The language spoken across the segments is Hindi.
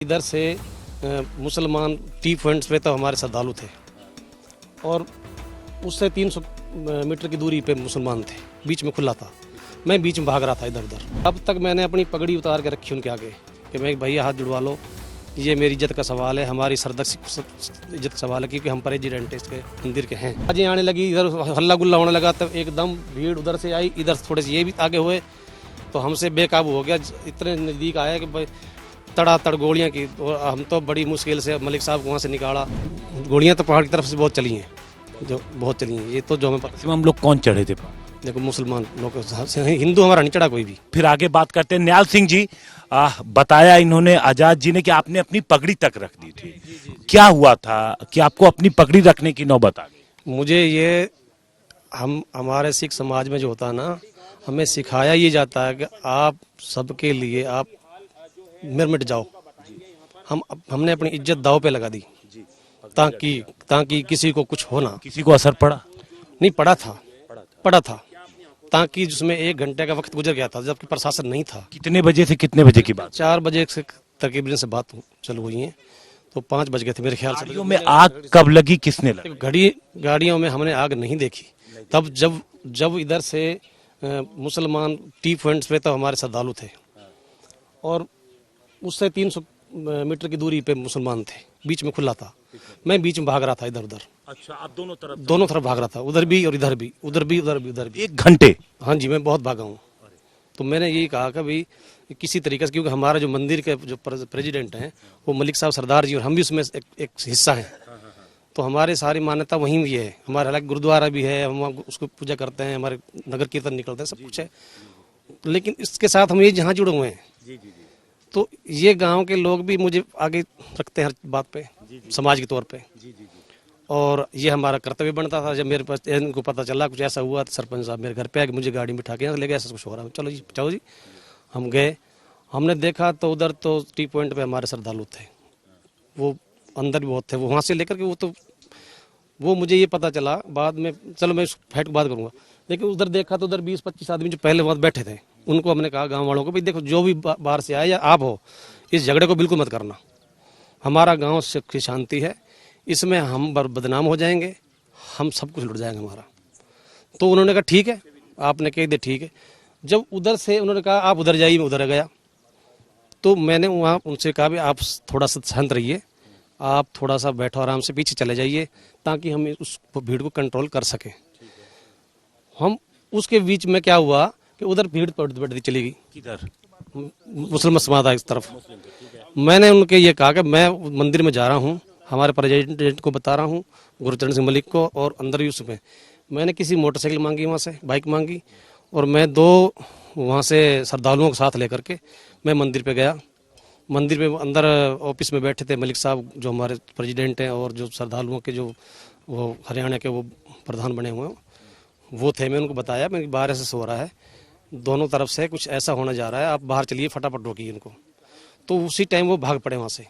इधर से मुसलमान टी पॉइंट्स पे तो हमारे श्रद्धालु थे और उससे 300 मीटर की दूरी पे मुसलमान थे, बीच में खुला था। मैं बीच में भाग रहा था इधर उधर। अब तक मैंने अपनी पगड़ी उतार के रखी उनके आगे कि मैं भैया हाथ जुड़वा लो, ये मेरी इज्जत का सवाल है, हमारी सरदर इज्जत का सवाल है, क्योंकि हम प्रेसिडेंट इसके मंदिर के हैं। आज आने लगी, इधर हल्ला गुल्ला होने लगा, तब एकदम भीड़ उधर से आई, इधर थोड़े से ये भी आगे हुए तो हमसे बेकाबू हो गया। इतने नज़दीक आया कि भाई तड़ातड़ गोलियां की, और हम तो बड़ी मुश्किल से मलिक साहब को वहाँ से निकाला। गोलियां तो पहाड़ की तरफ से बहुत चली हैं, जो बहुत चली हैं। ये तो जो हमें पता, हम लोग कौन चढ़े थे? देखो मुसलमान लोग, हिंदू हमारा नहीं चढ़ा कोई भी। फिर आगे बात करते हैं। न्याल सिंह जी, बताया इन्होंने आजाद जी ने कि आपने अपनी पगड़ी तक रख दी थी। क्या हुआ था कि आपको अपनी पगड़ी रखने की नौबत आ गई? मुझे ये हमारे सिख समाज में जो होता है ना, हमें सिखाया ये जाता है कि आप सबके लिए आप मिट जाओ। हमने अपनी इज्जत दाव पे लगा दी ताकि किसी को कुछ हो ना। किसी को असर पड़ा? नहीं पड़ा था ताकि जिसमें 1 घंटे का वक्त गुजर गया था, जबकि प्रशासन नहीं था। कितने बजे से कितने बजे की बात? 4 बजे से तकरीबन से बात चालू हुई है, तो 5 बज गए थे मेरे ख्याल से। गाड़ियों में आग कब लगी, किसने लगी? गाड़ियों में हमने आग नहीं देखी। तब जब इधर से मुसलमान टी पॉइंट्स पे तो हमारे श्रद्धालु थे और उससे 300 मीटर की दूरी पे मुसलमान थे, बीच में खुला था। मैं बीच में भाग रहा था इधर उधर। अच्छा, आप दोनों तरफ भाग रहा था, उधर भी और इधर भी, उधर भी 1 घंटे? हाँ जी, मैं बहुत भागा हूँ। तो मैंने यही कहा कि भाई किसी तरीके से, क्योंकि हमारा जो मंदिर के जो प्रेसिडेंट हैं वो मलिक साहब सरदार जी, और हम भी उसमें एक हिस्सा हैं। तो हमारे सारी मान्यता वहीं भी है। हमारे हालांकि गुरुद्वारा भी है, हम उसको पूजा करते हैं, हमारे नगर कीर्तन निकलते हैं, सब कुछ है। लेकिन इसके साथ हम ये जहाँ जुड़े हुए हैं, तो ये गांव के लोग भी मुझे आगे रखते हैं हर बात पे, समाज के तौर पे। और ये हमारा कर्तव्य बनता था। जब मेरे पास इनको पता चला कुछ ऐसा हुआ, तो सरपंच साहब मेरे घर पे आके मुझे गाड़ी में बिठा के ले गए, ऐसा कुछ हो रहा है, चलो जी। हम गए, हमने देखा तो उधर तो टी पॉइंट पे हमारे श्रद्धालु थे, वो अंदर भी बहुत थे। वो वहाँ से लेकर के वो मुझे ये पता चला बाद में, चलो मैं इस फैक्ट की बात करूँगा। लेकिन उधर देखा तो उधर 20-25 आदमी जो पहले वहाँ बैठे थे, उनको हमने कहा गांव वालों को, भाई देखो जो भी बाहर से आए या आप हो, इस झगड़े को बिल्कुल मत करना। हमारा गांव सुख की शांति है, इसमें हम बदनाम हो जाएंगे, हम सब कुछ लुट जाएंगे हमारा। तो उन्होंने कहा ठीक है, आपने कह दिया ठीक है। जब उधर से उन्होंने कहा आप उधर जाइए, मैं उधर गया, तो मैंने वहाँ उनसे कहा भी आप थोड़ा सा शांत रहिए, आप थोड़ा सा बैठो आराम से, पीछे चले जाइए, ताकि हम उस भीड़ को कंट्रोल कर सकें। हम उसके बीच में क्या हुआ कि उधर भीड़ बढ़ती चली गई। किधर? मुसलमान समाज इस तरफ। मैंने उनके ये कहा कि मैं मंदिर में जा रहा हूँ, हमारे प्रेसिडेंट को बता रहा हूँ, गुरचरण सिंह मलिक को, और अंदर यूसुफ में मैंने किसी मोटरसाइकिल मांगी, वहाँ से बाइक मांगी, और मैं 2 वहाँ से श्रद्धालुओं को साथ लेकर के मैं मंदिर पे गया। मंदिर में अंदर ऑफिस में बैठे थे मलिक साहब, जो हमारे प्रेसिडेंट हैं, और जो श्रद्धालुओं के जो वो हरियाणा के वो प्रधान बने हुए हैं वो थे। मैं उनको बताया मैं बाहर से सो रहा है, दोनों तरफ से कुछ ऐसा होने जा रहा है, आप बाहर चलिए, फटाफट रोकिए इनको। तो उसी टाइम वो भाग पड़े वहाँ से।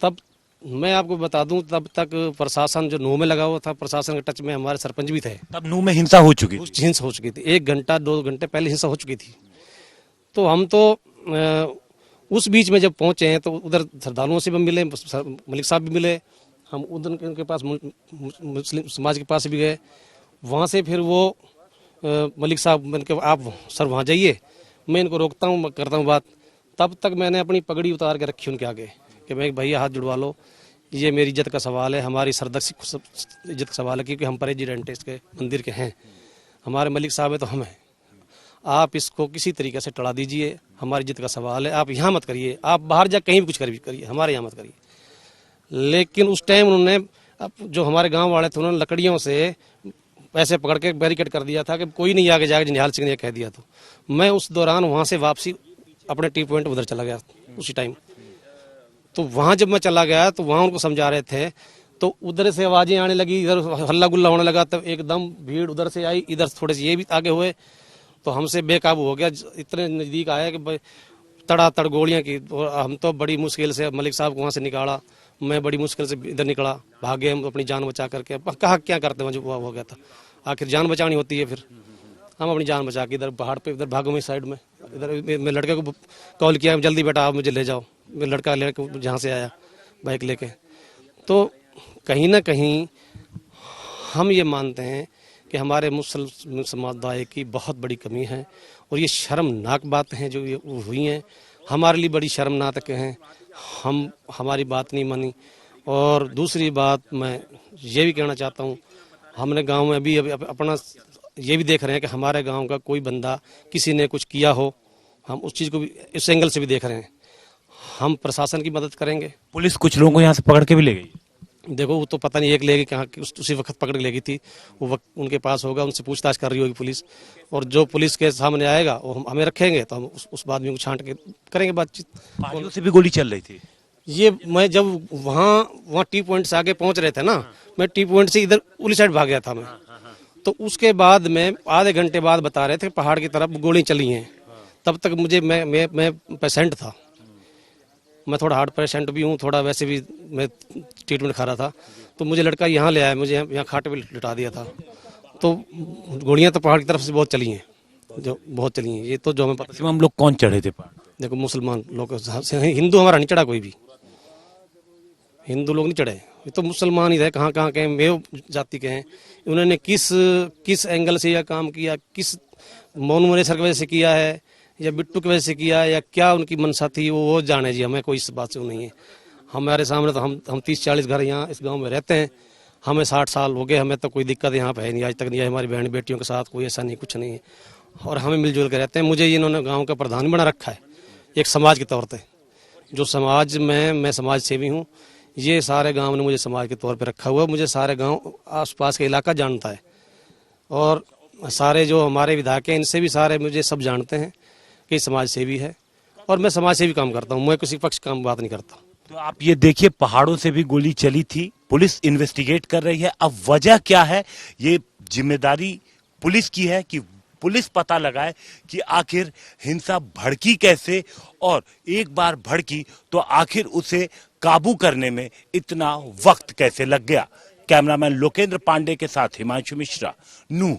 तब मैं आपको बता दूं, तब तक प्रशासन जो नूह में लगा हुआ था, प्रशासन के टच में हमारे सरपंच भी थे। तब नूह में हिंसा हो चुकी थी 1 घंटा 2 घंटे पहले हिंसा हो चुकी थी। तो हम तो उस बीच में जब पहुंचे हैं, तो उधर श्रद्धालुओं से भी मिले, मलिक साहब भी मिले, हम उधर उनके पास मुस्लिम समाज के पास भी गए। वहाँ से फिर वो मलिक साहब मैंने कहा आप सर वहाँ जाइए, मैं इनको रोकता हूँ, करता हूँ बात। तब तक मैंने अपनी पगड़ी उतार के रखी उनके आगे कि मैं भैया हाथ जुड़वा लो, ये मेरी इज्जत का सवाल है, हमारी सरदर इज्जत का सवाल है, क्योंकि हम प्रेसिडेंट इसके मंदिर के हैं, हमारे मलिक साहब है तो हम हैं। आप इसको किसी तरीके से टला दीजिए, हमारी इज्जत का सवाल है, आप यहाँ मत करिए, आप बाहर जा कहीं भी कुछ करिए, हमारे यहाँ मत करिए। लेकिन उस टाइम उन्होंने, जो हमारे गाँव वाले थे, उन्होंने लकड़ियों से ऐसे पकड़ के बैरिकेड कर दिया था कि कोई नहीं आगे जाएगा, निहाल सिंह ने कह दिया। तो मैं उस दौरान वहाँ से वापसी अपने टी पॉइंट उधर चला गया उसी टाइम। तो वहाँ जब मैं चला गया तो वहाँ उनको समझा रहे थे, तो उधर से आवाज़ें आने लगी, इधर हल्ला गुल्ला होने लगा, तब एकदम भीड़ उधर से आई, इधर थोड़े से ये भी आगे हुए तो हमसे बेकाबू हो गया। इतने नज़दीक आया कि भाई तड़ातड़ गोलियां की, और हम तो बड़ी मुश्किल से मलिक साहब को वहाँ से निकाला, मैं बड़ी मुश्किल से इधर निकला, भागे हम अपनी जान बचा करके। कहा क्या करते हैं, जो हो गया था, आखिर जान बचानी होती है। फिर हम अपनी जान बचा के इधर पहाड़ पे, इधर भागो में साइड में, इधर मैं लड़के को कॉल किया, जल्दी बेटा आप मुझे ले जाओ, लड़का लेके जहाँ से आया बाइक लेके। तो कहीं ना कहीं हम ये मानते हैं कि हमारे मुस्लिम समुदाय की बहुत बड़ी कमी है और ये शर्मनाक बात है जो ये हुई हैं, हमारे लिए बड़ी शर्मनाक हैं। हमारी बात नहीं मानी। और दूसरी बात मैं ये भी कहना चाहता हूँ, हमने गांव में अभी अपना ये भी देख रहे हैं कि हमारे गांव का कोई बंदा किसी ने कुछ किया हो, हम उस चीज़ को भी इस एंगल से भी देख रहे हैं। हम प्रशासन की मदद करेंगे। पुलिस कुछ लोगों को यहाँ से पकड़ के भी ले गई। देखो वो तो पता नहीं, एक लेगी कहाँ उसी वक्त पकड़ के लेगी थी, वो वक्त उनके पास होगा, उनसे पूछताछ कर रही होगी पुलिस। और जो पुलिस के सामने आएगा वो हमें रखेंगे तो हम उस आदमी को छांट के करेंगे बातचीत। पहाड़ियों से भी गोली चल रही थी। ये मैं जब वहाँ टी पॉइंट से आगे पहुंच रहे थे ना, मैं टी पॉइंट से इधर उली साइड भाग गया था मैं। तो उसके बाद में आधे घंटे बाद बता रहे थे पहाड़ की तरफ गोली चली हैं। तब तक मुझे मैं पेशेंट था, मैं थोड़ा हार्ट पेशेंट भी हूँ, थोड़ा वैसे भी मैं ट्रीटमेंट खा रहा था। तो मुझे लड़का यहाँ ले आया, मुझे यहाँ खाट पे लिटा दिया था। तो गोलियाँ तो पहाड़ की तरफ से बहुत चली हैं, जो बहुत चली हैं। ये तो जो हमें पता। मैक्सिमम लोग कौन चढ़े थे पहाड़ पे? देखो मुसलमान लोग, हिंदू हमारा नहीं चढ़ा, कोई भी हिंदू लोग नहीं चढ़े, ये तो मुसलमान ही रहे। कहाँ कहाँ के मेव जाति के हैं, उन्होंने किस एंगल से यह काम किया, किस मोनू मनेसर की वजह से किया है या बिट्टू की वजह से किया है या क्या उनकी मनसा थी, वो जाने जी। हमें कोई इस बात से नहीं है। हमारे सामने तो हम 30-40 घर यहाँ इस गांव में रहते हैं, हमें 60 साल हो गए, हमें तो कोई दिक्कत यहाँ पे है नहीं, आज तक नहीं है। हमारी बहन बेटियों के साथ कोई ऐसा नहीं, कुछ नहीं है, और हमें मिलजुल के रहते हैं। मुझे इन्होंने गाँव का प्रधान बना रखा है एक समाज के तौर पर, जो समाज में मैं समाज सेवी हूँ। ये सारे गांव ने मुझे समाज के तौर पे रखा हुआ है। मुझे सारे गांव आसपास का इलाका जानता है, और सारे जो हमारे विधायक हैं इनसे भी सारे मुझे सब जानते हैं कि समाज सेवी है, और मैं समाज सेवी काम करता हूँ, मैं किसी पक्ष काम बात नहीं करता। तो आप ये देखिए, पहाड़ों से भी गोली चली थी, पुलिस इन्वेस्टिगेट कर रही है। अब वजह क्या है, ये जिम्मेदारी पुलिस की है कि पुलिस पता लगाए कि आखिर हिंसा भड़की कैसे, और एक बार भड़की तो आखिर उसे काबू करने में इतना वक्त कैसे लग गया। कैमरामैन लोकेंद्र पांडे के साथ हिमांशु मिश्रा, नू।